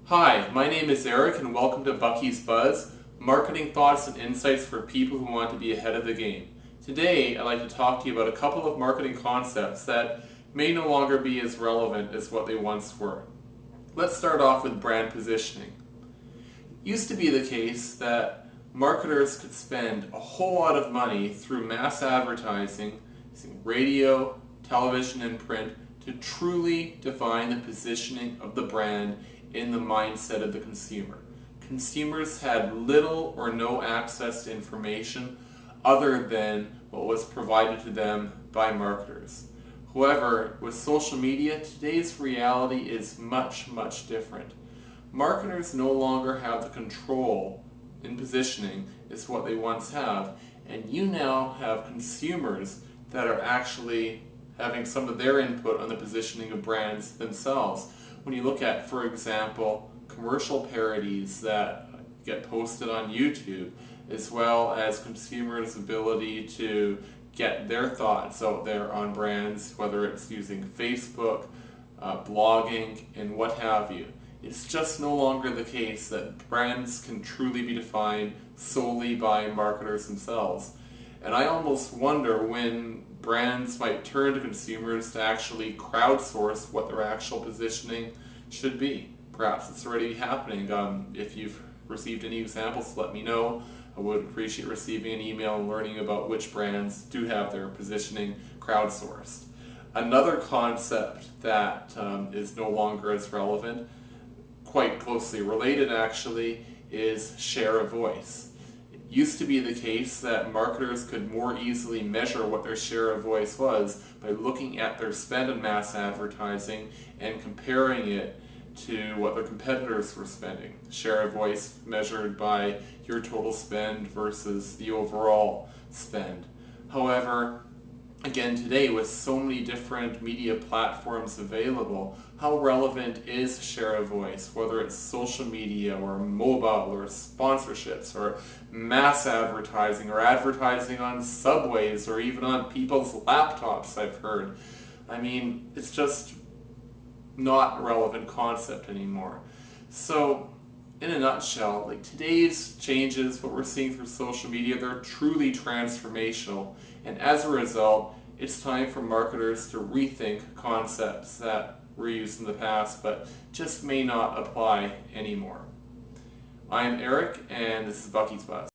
Hi, my name is Eric and welcome to Bucky's Buzz, marketing thoughts and insights for people who want to be ahead of the game. Today, I'd like to talk to you about a couple of marketing concepts that may no longer be as relevant as what they once were. Let's start off with brand positioning. It used to be the case that marketers could spend a whole lot of money through mass advertising, using radio, television, and print to truly define the positioning of the brand in the mindset of the consumer. Consumers had little or no access to information other than what was provided to them by marketers. However, with social media, today's reality is much, much different. Marketers no longer have the control in positioning as what they once have, and you now have consumers that are actually having some of their input on the positioning of brands themselves. When you look at, for example, commercial parodies that get posted on YouTube, as well as consumers' ability to get their thoughts out there on brands, whether it's using Facebook, blogging, and what have you. It's just no longer the case that brands can truly be defined solely by marketers themselves. And I almost wonder when brands might turn to consumers to actually crowdsource what their actual positioning should be. Perhaps it's already happening. If you've received any examples, let me know. I would appreciate receiving an email and learning about which brands do have their positioning crowdsourced. Another concept that is no longer as relevant, quite closely related actually, is share of voice. It used to be the case that marketers could more easily measure what their share of voice was by looking at their spend on mass advertising and comparing it to what their competitors were spending. Share of voice measured by your total spend versus the overall spend. However, again today with so many different media platforms available, how relevant is share of voice, whether it's social media or mobile or sponsorships or mass advertising or advertising on subways or even on people's laptops, I've heard. I mean, it's just not a relevant concept anymore. So in a nutshell, like today's changes, what we're seeing through social media, they're truly transformational. And as a result, it's time for marketers to rethink concepts that were used in the past but just may not apply anymore. I'm Eric, and this is Bucky's Buzz.